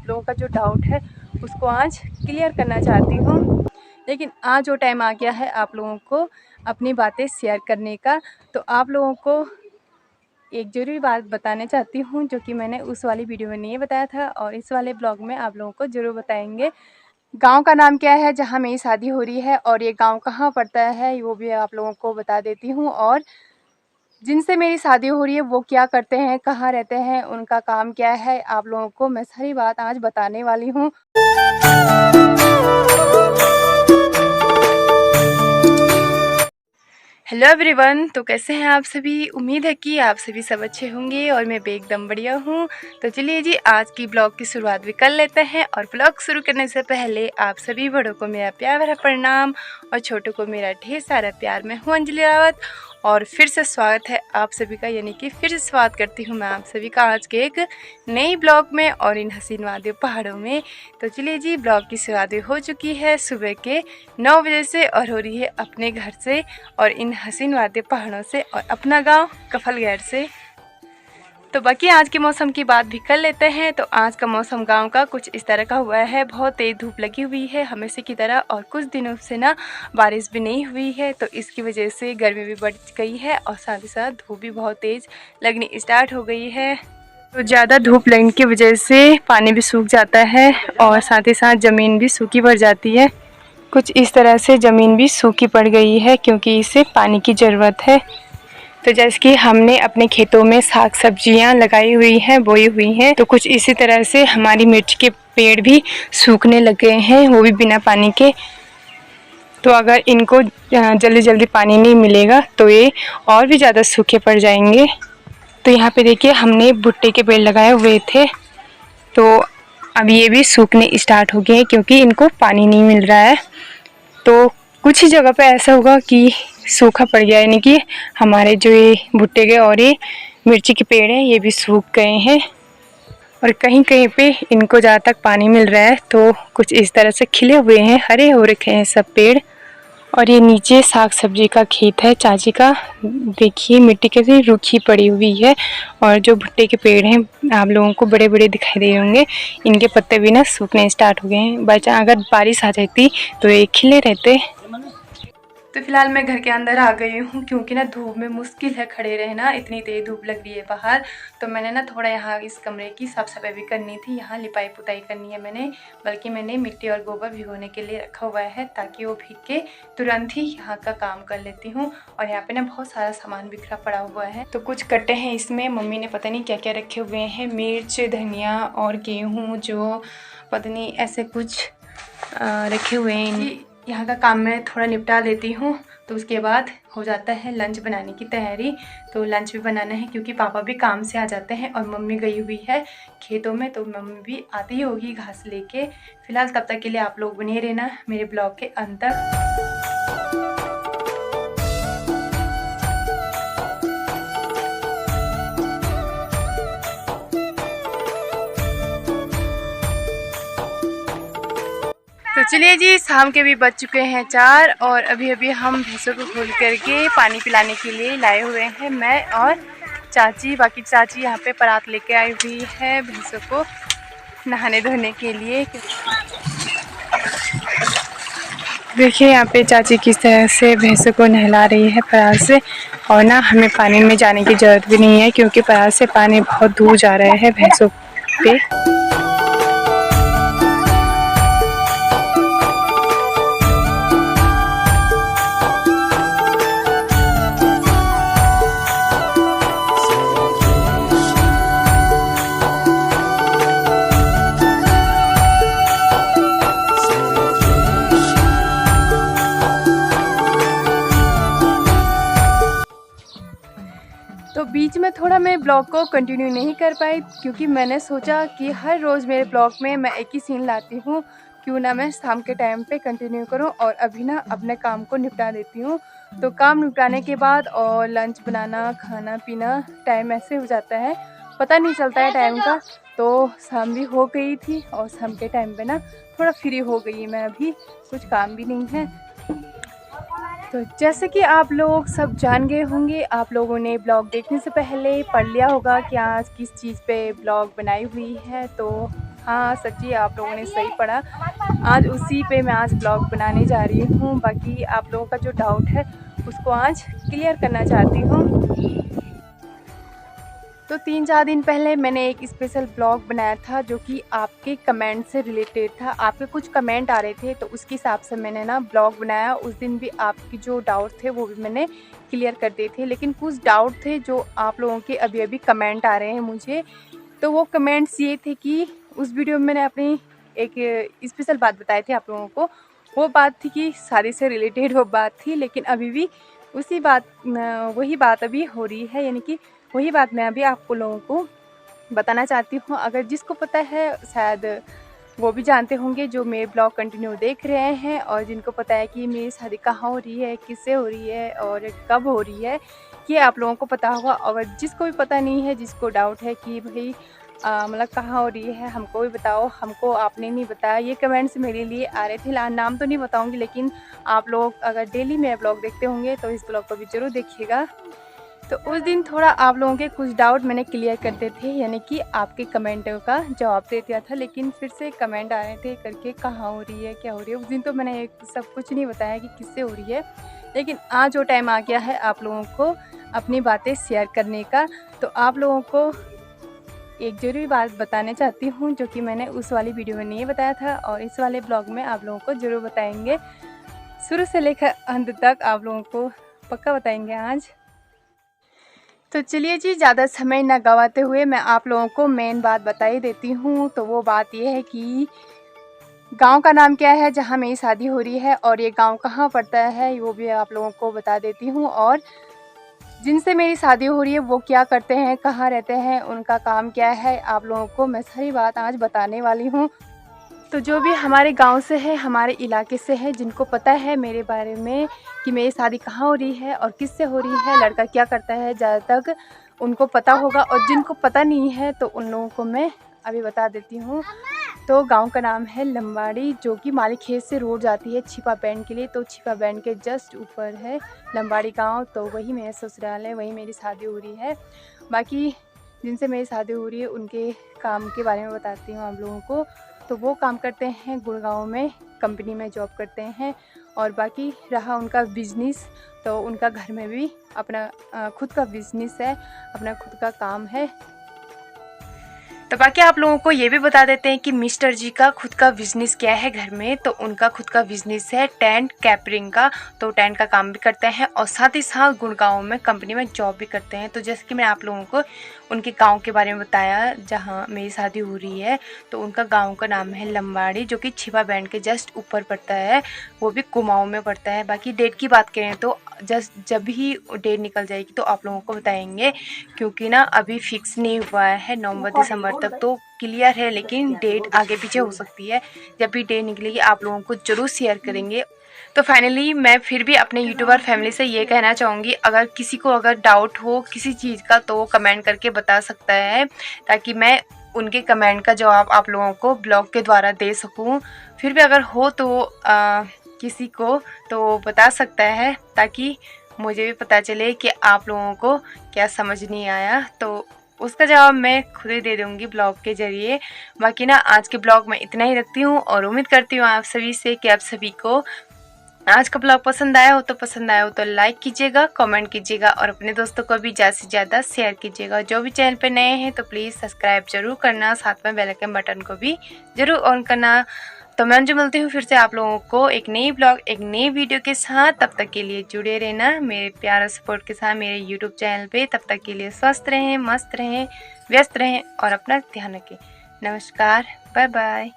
लोगों का जो डाउट है उसको आज क्लियर करना चाहती हूँ। लेकिन आज वो टाइम आ गया है आप लोगों को अपनी बातें शेयर करने का। तो आप लोगों को एक ज़रूरी बात बताना चाहती हूँ जो कि मैंने उस वाली वीडियो में नहीं बताया था और इस वाले ब्लॉग में आप लोगों को ज़रूर बताएंगे। गांव का नाम क्या है जहाँ मेरी शादी हो रही है और ये गांव कहाँ पड़ता है वो भी आप लोगों को बता देती हूँ। और जिनसे मेरी शादी हो रही है वो क्या करते हैं, कहाँ रहते हैं, उनका काम क्या है, आप लोगों को मैं सारी बात आज बताने वाली हूँ। हेलो एवरीवन, तो कैसे हैं आप सभी। उम्मीद है कि आप सभी सब अच्छे होंगे और मैं भी एकदम बढ़िया हूँ। तो चलिए जी आज की ब्लॉग की शुरुआत भी कर लेते हैं। और ब्लॉग शुरू करने से पहले आप सभी बड़ों को मेरा प्यार भरा प्रणाम और छोटों को मेरा ढेर सारा प्यार। मैं हूँ अंजलि रावत और फिर से स्वागत है आप सभी का, यानी कि फिर से स्वागत करती हूँ मैं आप सभी का आज के एक नई ब्लॉग में और इन हसीन वादियों पहाड़ों में। तो चलिए जी ब्लॉग की शुरुआत हो चुकी है सुबह के 9 बजे से और हो रही है अपने घर से और इन हसीन वादियों पहाड़ों से और अपना गांव कफलगैर से। तो बाकी आज के मौसम की बात भी कर लेते हैं। तो आज का मौसम गांव का कुछ इस तरह का हुआ है। बहुत तेज़ धूप लगी हुई है हमेशा की तरह और कुछ दिनों से ना बारिश भी नहीं हुई है, तो इसकी वजह से गर्मी भी बढ़ गई है और साथ ही साथ धूप भी बहुत तेज़ लगनी स्टार्ट हो गई है। तो ज़्यादा धूप लगने की वजह से पानी भी सूख जाता है और साथ ही साथ ज़मीन भी सूखी पड़ जाती है। कुछ इस तरह से ज़मीन भी सूखी पड़ गई है क्योंकि इसे पानी की ज़रूरत है। तो जैसे कि हमने अपने खेतों में साग सब्जियां लगाई हुई हैं, बोई हुई हैं, तो कुछ इसी तरह से हमारी मिर्च के पेड़ भी सूखने लग गए हैं, वो भी बिना पानी के। तो अगर इनको जल्दी जल्दी पानी नहीं मिलेगा तो ये और भी ज़्यादा सूखे पड़ जाएंगे। तो यहाँ पे देखिए हमने भुट्टे के पेड़ लगाए हुए थे, तो अब ये भी सूखने स्टार्ट हो गए हैं क्योंकि इनको पानी नहीं मिल रहा है। तो कुछ ही जगह पे ऐसा होगा कि सूखा पड़ गया, यानी कि हमारे जो ये भुट्टे के और ये मिर्ची के पेड़ हैं ये भी सूख गए हैं और कहीं कहीं पे इनको जहाँ तक पानी मिल रहा है तो कुछ इस तरह से खिले हुए हैं, हरे हो रखे हैं सब पेड़। और ये नीचे साग सब्जी का खेत है चाची का, देखिए मिट्टी कैसी रूखी पड़ी हुई है और जो भुट्टे के पेड़ हैं आप लोगों को बड़े बड़े दिखाई दे होंगे, इनके पत्ते भी ना सूखने स्टार्ट हो गए हैं। बचा अगर बारिश आ जाती तो ये खिले रहते। तो फिलहाल मैं घर के अंदर आ गई हूँ क्योंकि ना धूप में मुश्किल है खड़े रहना, इतनी तेज़ धूप लग रही है बाहर। तो मैंने ना थोड़ा यहाँ इस कमरे की साफ सफाई भी करनी थी, यहाँ लिपाई पुताई करनी है मैंने, बल्कि मैंने मिट्टी और गोबर भिगोने के लिए रखा हुआ है ताकि वो भीग के तुरंत ही यहाँ का काम कर लेती हूँ। और यहाँ पे ना बहुत सारा सामान बिखरा पड़ा हुआ है। तो कुछ कट्टे हैं इसमें, मम्मी ने पता नहीं क्या क्या रखे हुए हैं, मिर्च धनिया और गेहूँ जो पता नहीं ऐसे कुछ रखे हुए हैं। यहाँ का काम मैं थोड़ा निपटा लेती हूँ तो उसके बाद हो जाता है लंच बनाने की तैयारी। तो लंच भी बनाना है क्योंकि पापा भी काम से आ जाते हैं और मम्मी गई हुई है खेतों में, तो मम्मी भी आती ही होगी घास लेके। फिलहाल तब तक के लिए आप लोग बने रहना मेरे ब्लॉग के अंत तक। तो चलिए जी शाम के भी बज चुके हैं 4 और अभी अभी हम भैंसों को खोल करके पानी पिलाने के लिए लाए हुए हैं, मैं और चाची। बाकी चाची यहाँ पे परात लेके आई हुई है भैंसों को नहाने धोने के लिए। देखिए यहाँ पे चाची किस तरह से भैंसों को नहला रही है परात से। और ना हमें पानी में जाने की ज़रूरत भी नहीं है क्योंकि परात से पानी बहुत दूर जा रहा है भैंसों पे। तो बीच में थोड़ा मैं ब्लॉग को कंटिन्यू नहीं कर पाई क्योंकि मैंने सोचा कि हर रोज़ मेरे ब्लॉग में मैं एक ही सीन लाती हूँ, क्यों ना मैं शाम के टाइम पे कंटिन्यू करूँ। और अभी ना अपने काम को निपटा देती हूँ। तो काम निपटाने के बाद और लंच बनाना खाना पीना टाइम ऐसे हो जाता है, पता नहीं चलता है टाइम का। तो शाम भी हो गई थी और शाम के टाइम पे ना थोड़ा फ्री हो गई मैं, अभी कुछ काम भी नहीं है। तो जैसे कि आप लोग सब जान गए होंगे, आप लोगों ने ब्लॉग देखने से पहले पढ़ लिया होगा कि आज किस चीज़ पे ब्लॉग बनाई हुई है। तो हाँ सच्ची आप लोगों ने सही पढ़ा। आज उसी पे मैं आज ब्लॉग बनाने जा रही हूँ। बाकी आप लोगों का जो डाउट है उसको आज क्लियर करना चाहती हूँ। तो 3-4 दिन पहले मैंने एक स्पेशल ब्लॉग बनाया था जो कि आपके कमेंट से रिलेटेड था। आपके कुछ कमेंट आ रहे थे तो उसके हिसाब से मैंने ना ब्लॉग बनाया। उस दिन भी आपके जो डाउट थे वो भी मैंने क्लियर कर दिए थे, लेकिन कुछ डाउट थे जो आप लोगों के अभी अभी कमेंट आ रहे हैं मुझे। तो वो कमेंट्स ये थे कि उस वीडियो में मैंने अपनी एक स्पेशल बात बताई थी आप लोगों को। वो बात थी कि शादी से रिलेटेड वो बात थी, लेकिन अभी भी उसी बात वही बात अभी हो रही है, यानी कि वही बात मैं अभी आप लोगों को बताना चाहती हूँ। अगर जिसको पता है शायद वो भी जानते होंगे जो मेरे ब्लॉग कंटिन्यू देख रहे हैं, और जिनको पता है कि मेरी शादी कहाँ हो रही है, किससे हो रही है और कब हो रही है, ये आप लोगों को पता होगा। अगर जिसको भी पता नहीं है, जिसको डाउट है कि भाई मतलब कहाँ हो रही है, हमको भी बताओ, हमको आपने नहीं बताया, ये कमेंट्स मेरे लिए आ रहे थे। नाम तो नहीं बताऊँगी, लेकिन आप लोग अगर डेली मेरा ब्लॉग देखते होंगे तो इस ब्लॉग को भी ज़रूर देखिएगा। तो उस दिन थोड़ा आप लोगों के कुछ डाउट मैंने क्लियर करते थे, यानी कि आपके कमेंटों का जवाब दे दिया था, लेकिन फिर से कमेंट आ रहे थे करके कहाँ हो रही है, क्या हो रही है। उस दिन तो मैंने सब कुछ नहीं बताया कि किससे हो रही है, लेकिन आज वो टाइम आ गया है आप लोगों को अपनी बातें शेयर करने का। तो आप लोगों को एक ज़रूरी बात बताना चाहती हूँ जो कि मैंने उस वाली वीडियो में नहीं बताया था, और इस वाले ब्लॉग में आप लोगों को ज़रूर बताएंगे। शुरू से लेकर अंत तक आप लोगों को पक्का बताएंगे आज। तो चलिए जी, ज़्यादा समय ना गवाते हुए मैं आप लोगों को मेन बात बता ही देती हूँ। तो वो बात ये है कि गांव का नाम क्या है जहाँ मेरी शादी हो रही है, और ये गांव कहाँ पड़ता है वो भी आप लोगों को बता देती हूँ। और जिनसे मेरी शादी हो रही है वो क्या करते हैं, कहाँ रहते हैं, उनका काम क्या है, आप लोगों को मैं सारी बात आज बताने वाली हूँ। तो जो भी हमारे गांव से है, हमारे इलाके से है, जिनको पता है मेरे बारे में कि मेरी शादी कहाँ हो रही है और किससे हो रही है, लड़का क्या करता है, ज़्यादा तक उनको पता होगा। और जिनको पता नहीं है तो उन लोगों को मैं अभी बता देती हूँ। तो गांव का नाम है लंबाड़ी, जो कि मालीखेत से रोड जाती है छिपा बैंड के लिए। तो छिपा बैंड के जस्ट ऊपर है लंबाड़ी गाँव। तो वही मेरा ससुराल है, वही मेरी शादी हो रही है। बाकी जिनसे मेरी शादी हो रही है उनके काम के बारे में बताती हूँ आप लोगों को। तो वो काम करते हैं गुड़गांव में, कंपनी में जॉब करते हैं। और बाकी रहा उनका बिजनेस, तो उनका घर में भी अपना खुद का बिजनेस है, अपना खुद का काम है। तो बाकी आप लोगों को ये भी बता देते हैं कि मिस्टर जी का खुद का बिजनेस क्या है घर में। तो उनका खुद का बिजनेस है टेंट कैपरिंग का। तो टेंट का काम भी करते हैं और साथ ही साथ गुड़गांव में कंपनी में जॉब भी करते हैं। तो जैसे कि मैं आप लोगों को उनके गांव के बारे में बताया जहां मेरी शादी हो रही है, तो उनका गांव का नाम है लंबाड़ी, जो कि छिपा बैंड के जस्ट ऊपर पड़ता है, वो भी कुमाऊं में पड़ता है। बाकी डेट की बात करें तो जब भी डेट निकल जाएगी तो आप लोगों को बताएंगे, क्योंकि ना अभी फिक्स नहीं हुआ है। नवंबर दिसंबर तक तो क्लियर है, लेकिन डेट आगे पीछे हो सकती है। जब भी डेट निकलेगी आप लोगों को ज़रूर शेयर करेंगे। तो फाइनली मैं फिर भी अपने यूट्यूबर फैमिली से ये कहना चाहूँगी, अगर किसी को अगर डाउट हो किसी चीज़ का तो वो कमेंट करके बता सकता है, ताकि मैं उनके कमेंट का जवाब आप लोगों को ब्लॉग के द्वारा दे सकूँ। फिर भी अगर हो तो किसी को तो बता सकता है, ताकि मुझे भी पता चले कि आप लोगों को क्या समझ नहीं आया। तो उसका जवाब मैं खुद ही दे दूँगी ब्लॉग के ज़रिए। बाकी ना आज के ब्लॉग में इतना ही रखती हूँ, और उम्मीद करती हूँ आप सभी से कि आप सभी को आज का ब्लॉग पसंद आया हो तो लाइक कीजिएगा, कमेंट कीजिएगा, और अपने दोस्तों को भी ज़्यादा से ज़्यादा शेयर कीजिएगा। जो भी चैनल पे नए हैं तो प्लीज़ सब्सक्राइब जरूर करना, साथ में बेल आइकन बटन को भी ज़रूर ऑन करना। तो मैं जो मिलती हूँ फिर से आप लोगों को एक नई ब्लॉग, एक नई वीडियो के साथ। तब तक के लिए जुड़े रहना मेरे प्यारा सपोर्ट के साथ मेरे यूट्यूब चैनल पे। तब तक के लिए स्वस्थ रहें, मस्त रहें, व्यस्त रहें और अपना ध्यान रखें। नमस्कार, बाय बाय।